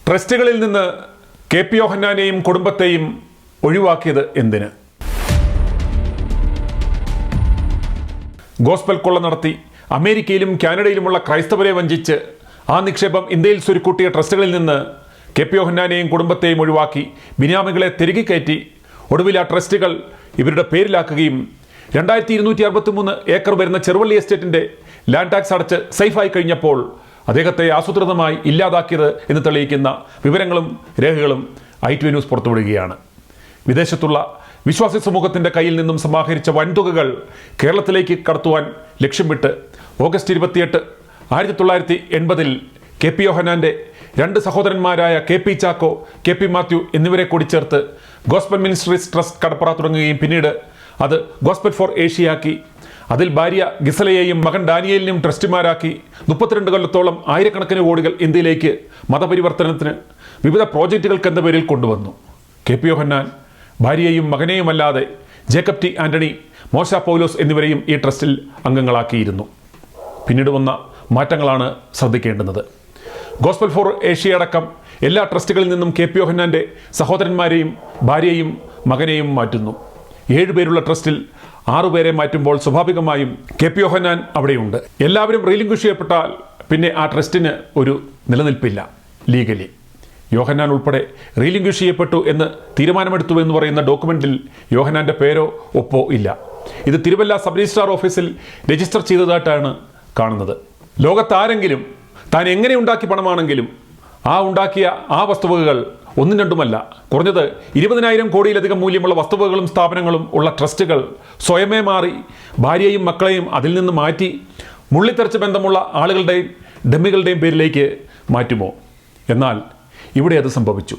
ട്രസ്റ്റുകളിൽ നിന്ന് കെ.പി. യോഹന്നാനെയും കുടുംബത്തെയും ഒഴിവാക്കിയത് എന്തിന്? ഗോസ്പൽ കൊള്ള നടത്തി അമേരിക്കയിലും കാനഡയിലുമുള്ള ക്രൈസ്തവരെ വഞ്ചിച്ച് ആ നിക്ഷേപം ഇന്ത്യയിൽ സ്വരുക്കൂട്ടിയ ട്രസ്റ്റുകളിൽ നിന്ന് കെ.പി. യോഹന്നാനെയും കുടുംബത്തെയും ഒഴിവാക്കി ബിനാമികളെ തിരികെ കയറ്റി ഒടുവിൽ ആ ട്രസ്റ്റുകൾ ഇവരുടെ പേരിലാക്കുകയും 2263 ഏക്കർ വരുന്ന ചെറുവള്ളി എസ്റ്റേറ്റിൻ്റെ ലാൻഡ് ടാക്സ് അടച്ച് സേഫായി കഴിഞ്ഞപ്പോൾ അദ്ദേഹത്തെ ആസൂത്രിതമായി ഇല്ലാതാക്കിയത് എന്ന് തെളിയിക്കുന്ന വിവരങ്ങളും രേഖകളും i2 ന്യൂസ് പുറത്തുവിടുകയാണ്. വിദേശത്തുള്ള വിശ്വാസി സമൂഹത്തിൻ്റെ കയ്യിൽ നിന്നും സമാഹരിച്ച വൻതുകകൾ കേരളത്തിലേക്ക് കടത്തുവാൻ ലക്ഷ്യം വിട്ട് ഓഗസ്റ്റ് 28, 1980 കെ.പി. യോഹന്നാൻ്റെ 2 സഹോദരന്മാരായ കെ.പി. ചാക്കോ, കെ.പി. മാത്യു എന്നിവരെ കൂടി ചേർത്ത് ഗോസ്പൽ മിനിസ്ട്രീസ് ട്രസ്റ്റ് കടപ്പുറ തുടങ്ങുകയും പിന്നീട് അത് ഗോസ്പൽ ഫോർ ഏഷ്യയാക്കി അതിൽ ഭാര്യ ഗിസലയെയും മകൻ ഡാനിയേലിനെയും ട്രസ്റ്റിമാരാക്കി 32 കൊല്ലത്തോളം ആയിരക്കണക്കിന് കോടികൾ ഇന്ത്യയിലേക്ക് മതപരിവർത്തനത്തിന് വിവിധ പ്രോജക്റ്റുകൾക്ക് എന്ന പേരിൽ കൊണ്ടുവന്നു. കെ.പി. യോഹന്നാൻ ഭാര്യയെയും മകനെയുമല്ലാതെ ജേക്കബ് ടി ആന്റണി, മോശ പൗലോസ് എന്നിവരെയും ഈ ട്രസ്റ്റിൽ അംഗങ്ങളാക്കിയിരുന്നു. പിന്നീട് വന്ന മാറ്റങ്ങളാണ് ശ്രദ്ധിക്കേണ്ടുന്നത്. ഗോസ്പൽ ഫോർ ഏഷ്യ അടക്കം എല്ലാ ട്രസ്റ്റുകളിൽ നിന്നും കെ.പി. യോഹന്നാൻ്റെ സഹോദരന്മാരെയും ഭാര്യയെയും മകനെയും മാറ്റുന്നു. 7 പേരുള്ള ട്രസ്റ്റിൽ 6 പേരെ മാറ്റുമ്പോൾ സ്വാഭാവികമായും കെ.പി. യോഹന്നാൻ അവിടെയുണ്ട്. എല്ലാവരും റീലിംഗ്വിഷ് ചെയ്യപ്പെട്ടാൽ പിന്നെ ആ ട്രസ്റ്റിന് ഒരു നിലനിൽപ്പില്ല ലീഗലി. യോഹന്നാൻ ഉൾപ്പെടെ റീലിംഗ്വിഷ് ചെയ്യപ്പെട്ടു എന്ന് തീരുമാനമെടുത്തു എന്ന് പറയുന്ന ഡോക്യുമെന്റിൽ യോഹന്നാൻ്റെ പേരോ ഒപ്പോ ഇല്ല. ഇത് തിരുവല്ല സബ് രജിസ്ട്രാർ ഓഫീസിൽ രജിസ്റ്റർ ചെയ്തതായിട്ടാണ് കാണുന്നത്. ലോകത്താരെങ്കിലും താൻ എങ്ങനെ ഉണ്ടാക്കി പണമാണെങ്കിലും ഉണ്ടാക്കിയ ആ വസ്തുവകകൾ ഒന്നും രണ്ടുമല്ല, കുറഞ്ഞത് 20,000 കോടിയിലധികം മൂല്യമുള്ള വസ്തുവകകളും സ്ഥാപനങ്ങളും ഉള്ള ട്രസ്റ്റുകൾ സ്വയമേ മാറി ഭാര്യയെയും മക്കളെയും അതിൽ നിന്ന് മാറ്റി മുള്ളിത്തെറിച്ച് ബന്ധമുള്ള ആളുകളുടെയും ഡമ്മികളുടെയും പേരിലേക്ക് മാറ്റുമോ? എന്നാൽ ഇവിടെ അത് സംഭവിച്ചു.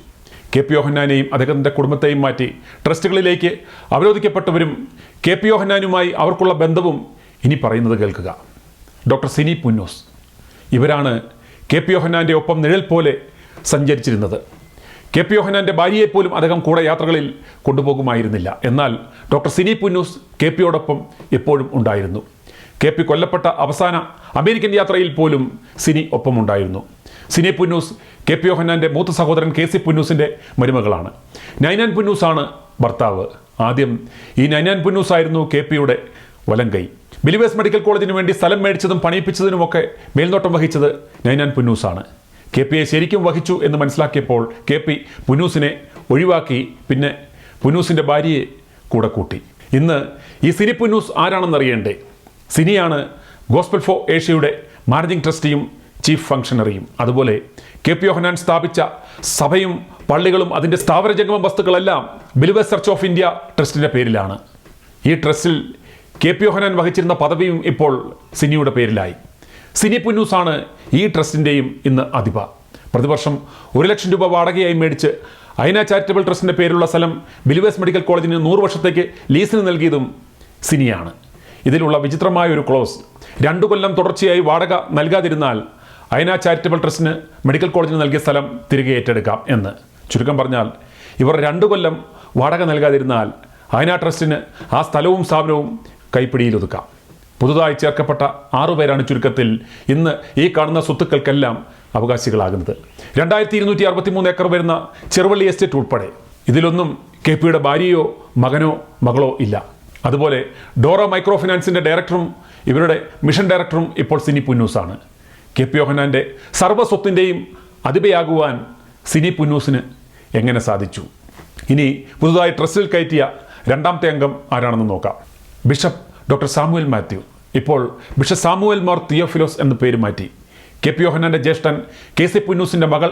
കെ.പി. യോഹന്നാനെയും അദ്ദേഹത്തിൻ്റെ കുടുംബത്തെയും മാറ്റി ട്രസ്റ്റുകളിലേക്ക് അവരോധിക്കപ്പെട്ടവരും കെ.പി. യോഹന്നാനുമായി അവർക്കുള്ള ബന്ധവും ഇനി പറയുന്നത് കേൾക്കുക. ഡോക്ടർ സിനി പുന്നൂസ് ഇവരാണ് കെ.പി. യോഹന്നാൻ്റെ ഒപ്പം നിഴൽ പോലെ സഞ്ചരിച്ചിരുന്നത്. കെ.പി. യോഹന്നാൻ്റെ ഭാര്യയെപ്പോലും അദ്ദേഹം കൂടെ യാത്രകളിൽ കൊണ്ടുപോകുമായിരുന്നില്ല. എന്നാൽ ഡോക്ടർ സിനി പുന്നൂസ് കെ.പിയോടൊപ്പം എപ്പോഴും ഉണ്ടായിരുന്നു. കെ.പി. കൊല്ലപ്പെട്ട അവസാന അമേരിക്കൻ യാത്രയിൽ പോലും സിനി ഒപ്പമുണ്ടായിരുന്നു. സിനി പുന്നൂസ് കെ.പി. യോഹന്നാൻ്റെ മൂത്ത സഹോദരൻ കെ.സി. പുന്നൂസിൻ്റെ മരുമകളാണ്. നൈനാൻ പുന്നൂസാണ് ഭർത്താവ്. ആദ്യം ഈ നൈനാൻ പുന്നൂസ് ആയിരുന്നു കെ.പിയുടെ വലങ്കൈ. ബിലീവേഴ്സ് മെഡിക്കൽ കോളേജിന് വേണ്ടി സ്ഥലം മേടിച്ചതും പണിയിപ്പിച്ചതിനുമൊക്കെ മേൽനോട്ടം വഹിച്ചത് നൈനാൻ പുന്നൂസാണ്. കെ.പിയെ ശരിക്കും വഹിച്ചു എന്ന് മനസ്സിലാക്കിയപ്പോൾ കെ.പി. പുന്നൂസിനെ ഒഴിവാക്കി പിന്നെ പുന്നൂസിൻ്റെ ഭാര്യയെ കൂടെ കൂട്ടി. ഇന്ന് ഈ സിനി പുന്നൂസ് ആരാണെന്നറിയണ്ടേ? സിനിയാണ് ഗോസ്പൽ ഫോർ ഏഷ്യയുടെ മാനേജിംഗ് ട്രസ്റ്റിയും ചീഫ് ഫംഗ്ഷണറിയും. അതുപോലെ കെ.പി. യോഹന്നാൻ സ്ഥാപിച്ച സഭയും പള്ളികളും അതിൻ്റെ സ്ഥാവര ജംഗമ വസ്തുക്കളെല്ലാം ബിലീവേഴ്സ് ചർച്ച് ഓഫ് ഇന്ത്യ ട്രസ്റ്റിൻ്റെ പേരിലാണ്. ഈ ട്രസ്റ്റിൽ കെ.പി. യോഹന്നാൻ വഹിച്ചിരുന്ന പദവിയും ഇപ്പോൾ സിനിയുടെ പേരിലായി. സിനി പുന്നൂസാണ് ഈ ട്രസ്റ്റിൻ്റെയും ഇന്ന് അധിപ. പ്രതിവർഷം 1 ലക്ഷം രൂപ വാടകയായി മേടിച്ച് അയന ചാരിറ്റബിൾ ട്രസ്റ്റിൻ്റെ പേരിലുള്ള സ്ഥലം ബിലീവേഴ്സ് മെഡിക്കൽ കോളേജിന് 100 വർഷത്തേക്ക് ലീസിന് നൽകിയതും സിനിയാണ്. ഇതിലുള്ള വിചിത്രമായ ഒരു ക്ലോസ്, 2 കൊല്ലം തുടർച്ചയായി വാടക നൽകാതിരുന്നാൽ അയന ചാരിറ്റബിൾ ട്രസ്റ്റിന് മെഡിക്കൽ കോളേജിന് നൽകിയ സ്ഥലം തിരികെ ഏറ്റെടുക്കാം എന്ന്. ചുരുക്കം പറഞ്ഞാൽ ഇവർ 2 കൊല്ലം വാടക നൽകാതിരുന്നാൽ അയന ട്രസ്റ്റിന് ആ സ്ഥലവും സ്ഥാപനവും കൈപ്പിടിയിലൊതുക്കാം. പുതുതായി ചേർക്കപ്പെട്ട 6 പേരാണ് ചുരുക്കത്തിൽ ഇന്ന് ഈ കാണുന്ന സ്വത്തുക്കൾക്കെല്ലാം അവകാശികളാകുന്നത്. 2263 ഏക്കർ വരുന്ന ചെറുവള്ളി എസ്റ്റേറ്റ് ഉൾപ്പെടെ. ഇതിലൊന്നും കെ.പിയുടെ ഭാര്യയോ മകനോ മകളോ ഇല്ല. അതുപോലെ ഡോറ മൈക്രോ ഫിനാൻസിൻ്റെ ഡയറക്ടറും ഇവരുടെ മിഷൻ ഡയറക്ടറും ഇപ്പോൾ സിനി പുന്നൂസാണ്. കെ.പി. യോഹന്നാൻ്റെ സർവ്വസ്വത്തിൻ്റെയും അധിപയാകുവാൻ സിനി പുന്നൂസിന് എങ്ങനെ സാധിച്ചു? ഇനി പുതുതായി ട്രസ്റ്റിൽ കയറ്റിയ 2ാമത്തെ അംഗം ആരാണെന്ന് നോക്കാം. Bishop doctor Samuel Mathew. ഇപ്പോൾ ബിഷപ്പ് സാമുവൽ മാർ തിയോഫിലോസ് എന്ന പേര് മാറ്റി. കെ.പി. യോഹന്നാൻ്റെ ജ്യേഷ്ഠൻ കെ.സി. പുന്നൂസിൻ്റെ മകൾ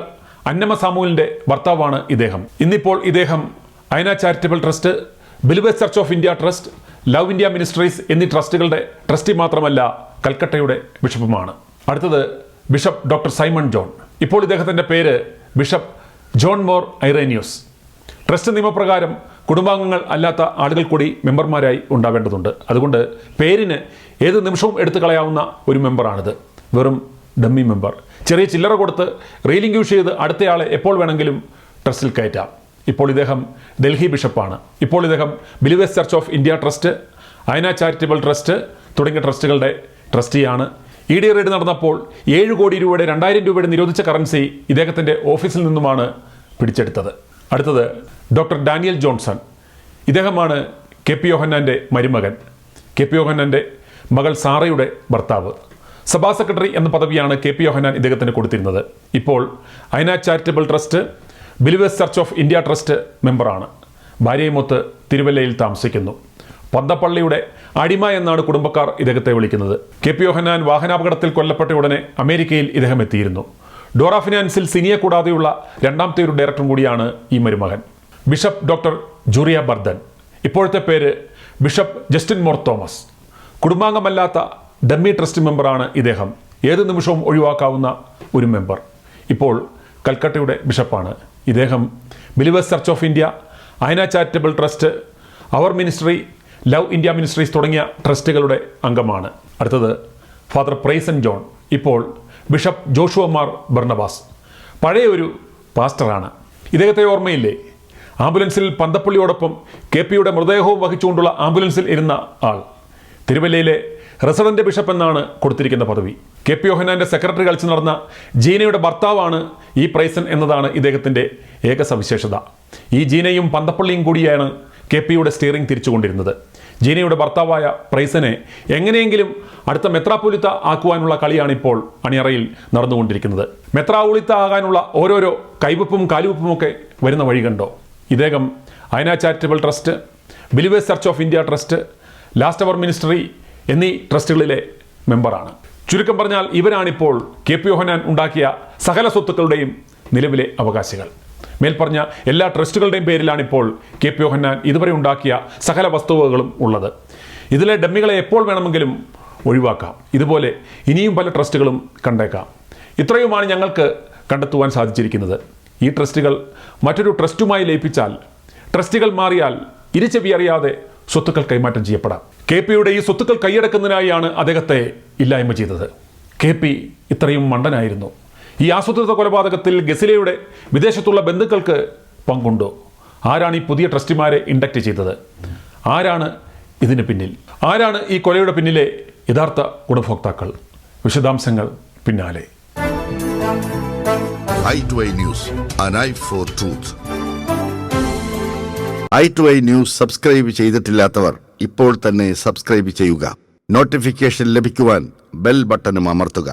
അന്നമ്മ സാമുവലിൻ്റെ ഭർത്താവാണ് ഇദ്ദേഹം. ഇന്നിപ്പോൾ ഇദ്ദേഹം Ayana Charitable Trust, Believers Church of India trust, love India ministries എന്നീ ട്രസ്റ്റുകളുടെ ട്രസ്റ്റി മാത്രമല്ല, കൽക്കട്ടയുടെ ബിഷപ്പുമാണ്. അടുത്തത് ബിഷപ്പ് ഡോക്ടർ സൈമൺ ജോൺ. ഇപ്പോൾ ഇദ്ദേഹത്തിൻ്റെ പേര് bishop John Mor Irenaios. Trust നിയമപ്രകാരം കുടുംബാംഗങ്ങൾ അല്ലാത്ത ആളുകൾ കൂടി മെമ്പർമാരായി ഉണ്ടാവേണ്ടതുണ്ട്. അതുകൊണ്ട് പേരിന് ഏത് നിമിഷവും എടുത്തു കളയാവുന്ന ഒരു മെമ്പറാണിത്. വെറും ഡമ്മി മെമ്പർ. ചെറിയ ചില്ലറ കൊടുത്ത് റീലിംഗ്വിഷ് ചെയ്ത് അടുത്തയാളെ എപ്പോൾ വേണമെങ്കിലും ട്രസ്റ്റിൽ കയറ്റാം. ഇപ്പോൾ ഇദ്ദേഹം ഡൽഹി ബിഷപ്പാണ്. ഇപ്പോൾ ഇദ്ദേഹം Believers Church of India trust, Ayana Charitable trust തുടങ്ങിയ ട്രസ്റ്റുകളുടെ ട്രസ്റ്റിയാണ്. ഇ ഡി റെയ്ഡ് നടന്നപ്പോൾ 7 കോടി രൂപയുടെ 2000 രൂപയുടെ നിരോധിച്ച കറൻസി ഇദ്ദേഹത്തിൻ്റെ ഓഫീസിൽ നിന്നുമാണ് പിടിച്ചെടുത്തത്. അടുത്തത് ഡോക്ടർ ഡാനിയൽ ജോൺസൺ. ഇദ്ദേഹമാണ് കെ പി യോഹന്നാൻ്റെ മരുമകൻ, കെ പി യോഹന്നാൻ്റെ മകൾ സാറയുടെ ഭർത്താവ്. സഭാ സെക്രട്ടറി എന്ന പദവിയാണ് കെ പി യോഹന്നാൻ ഇദ്ദേഹത്തിന് കൊടുത്തിരുന്നത്. ഇപ്പോൾ Ayana Charitable Trust, Believers Church of India trust മെമ്പറാണ്. ഭാര്യയുമൊത്ത് തിരുവല്ലയിൽ താമസിക്കുന്നു. പന്തപ്പള്ളിയുടെ അടിമ എന്നാണ് കുടുംബക്കാർ ഇദ്ദേഹത്തെ വിളിക്കുന്നത്. കെ പി യോഹന്നാൻ വാഹനാപകടത്തിൽ കൊല്ലപ്പെട്ട ഉടനെ അമേരിക്കയിൽ ഇദ്ദേഹം എത്തിയിരുന്നു. ഡോറ ഫിനാൻസിൽ സിനിയെ കൂടാതെയുള്ള രണ്ടാമത്തെ ഒരു ഡയറക്ടറും കൂടിയാണ് ഈ മരുമകൻ. ബിഷപ്പ് ഡോക്ടർ ജൂറിയ ബർദൻ, ഇപ്പോഴത്തെ പേര് ബിഷപ്പ് ജസ്റ്റിൻ മോർ തോമസ്. കുടുംബാംഗമല്ലാത്ത ഡമ്മി ട്രസ്റ്റ് മെമ്പറാണ് ഇദ്ദേഹം. ഏത് നിമിഷവും ഒഴിവാക്കാവുന്ന ഒരു മെമ്പർ. ഇപ്പോൾ കൽക്കട്ടയുടെ ബിഷപ്പാണ് ഇദ്ദേഹം. Believers Church of India, Ayana Charitable Trust, Hour Ministry, Love India Ministries തുടങ്ങിയ ട്രസ്റ്റുകളുടെ അംഗമാണ്. അടുത്തത് ഫാദർ പ്രൈസൻ ജോൺ, ഇപ്പോൾ ബിഷപ്പ് ജോഷുവ മാർ ബർണബാസ്. പഴയ ഒരു പാസ്റ്ററാണ്. ഇദ്ദേഹത്തെ ഓർമ്മയില്ലേ? ആംബുലൻസിൽ പന്തപ്പള്ളിയോടൊപ്പം കെ പിയുടെ മൃതദേഹവും വഹിച്ചുകൊണ്ടുള്ള ആംബുലൻസിൽ ഇരുന്ന ആൾ. തിരുവല്ലയിലെ റെസിഡന്റ് ബിഷപ്പ് എന്നാണ് കൊടുത്തിരിക്കുന്ന പദവി. കെ പി യോഹന്നാൻ്റെ സെക്രട്ടറി കളിച്ച് നടന്ന ജീനയുടെ ഭർത്താവാണ് ഈ പ്രൈസൻ എന്നതാണ് ഇദ്ദേഹത്തിൻ്റെ ഏക സവിശേഷത. ഈ ജീനയും പന്തപ്പള്ളിയും കൂടിയാണ് കെ പിയുടെ സ്റ്റിയറിംഗ് തിരിച്ചുകൊണ്ടിരുന്നത്. ജീനയുടെ ഭർത്താവായ പ്രൈസനെ എങ്ങനെയെങ്കിലും അടുത്ത മെത്രാപ്പൊലിത്ത ആക്കുവാനുള്ള കളിയാണിപ്പോൾ അണിയറയിൽ നടന്നുകൊണ്ടിരിക്കുന്നത്. മെത്രാപ്പൊലിത്ത ആകാനുള്ള ഓരോരോ കൈവപ്പും കാലുവപ്പുമൊക്കെ വരുന്ന വഴി കണ്ടോ? ഇദ്ദേഹം Ayana Charitable Trust, Believers Church of India Trust, Last Hour Ministry എന്നീ ട്രസ്റ്റുകളിലെ മെമ്പറാണ്. ചുരുക്കം പറഞ്ഞാൽ ഇവരാണിപ്പോൾ കെ പി യോഹന്നാൻ ഉണ്ടാക്കിയ സകല സ്വത്തുക്കളുടെയും നിലവിലെ അവകാശികൾ. മേൽപ്പറഞ്ഞ എല്ലാ ട്രസ്റ്റുകളുടെയും പേരിലാണിപ്പോൾ കെ പി യോഹന്നാൻ ഇതുവരെ ഉണ്ടാക്കിയ സകല വസ്തുവകകളും ഉള്ളത്. ഇതിലെ ഡമ്മികളെ എപ്പോൾ വേണമെങ്കിലും ഒഴിവാക്കാം. ഇതുപോലെ ഇനിയും പല ട്രസ്റ്റുകളും കണ്ടേക്കാം. ഇത്രയുമാണ് ഞങ്ങൾക്ക് കണ്ടെത്തുവാൻ സാധിച്ചിരിക്കുന്നത്. ഈ ട്രസ്റ്റുകൾ മറ്റൊരു ട്രസ്റ്റുമായി ലയിപ്പിച്ചാൽ, ട്രസ്റ്റുകൾ മാറിയാൽ ഇരുചെവി അറിയാതെ സ്വത്തുക്കൾ കൈമാറ്റം ചെയ്യപ്പെടാം. കെ പിയുടെ ഈ സ്വത്തുക്കൾ കൈയടക്കുന്നതിനായാണ് അദ്ദേഹത്തെ ഇല്ലായ്മ ചെയ്തത്. കെ പി ഇത്രയും മണ്ടനായിരുന്നു. ഈ ആസൂത്രിത കൊലപാതകത്തിൽ ഗസിലയുടെ വിദേശത്തുള്ള ബന്ധുക്കൾക്ക് പങ്കുണ്ടോ? ആരാണ് ഈ പുതിയ ട്രസ്റ്റിമാരെ ഇൻഡക്റ്റ് ചെയ്തത്? ആരാണ് ഇതിന് പിന്നിൽ? ആരാണ് ഈ കൊലയുടെ പിന്നിലെ യഥാർത്ഥ ഗുണഭോക്താക്കൾ? വിശദാംശങ്ങൾ പിന്നാലെ. i2i News, an eye for truth. i2i News subscribe ചെയ്തിട്ടില്ലാത്തവർ ഇപ്പോൾ തന്നെ സബ്സ്ക്രൈബ് ചെയ്യുക. നോട്ടിഫിക്കേഷൻ ലഭിക്കുവാൻ ബെൽ ബട്ടണും അമർത്തുക.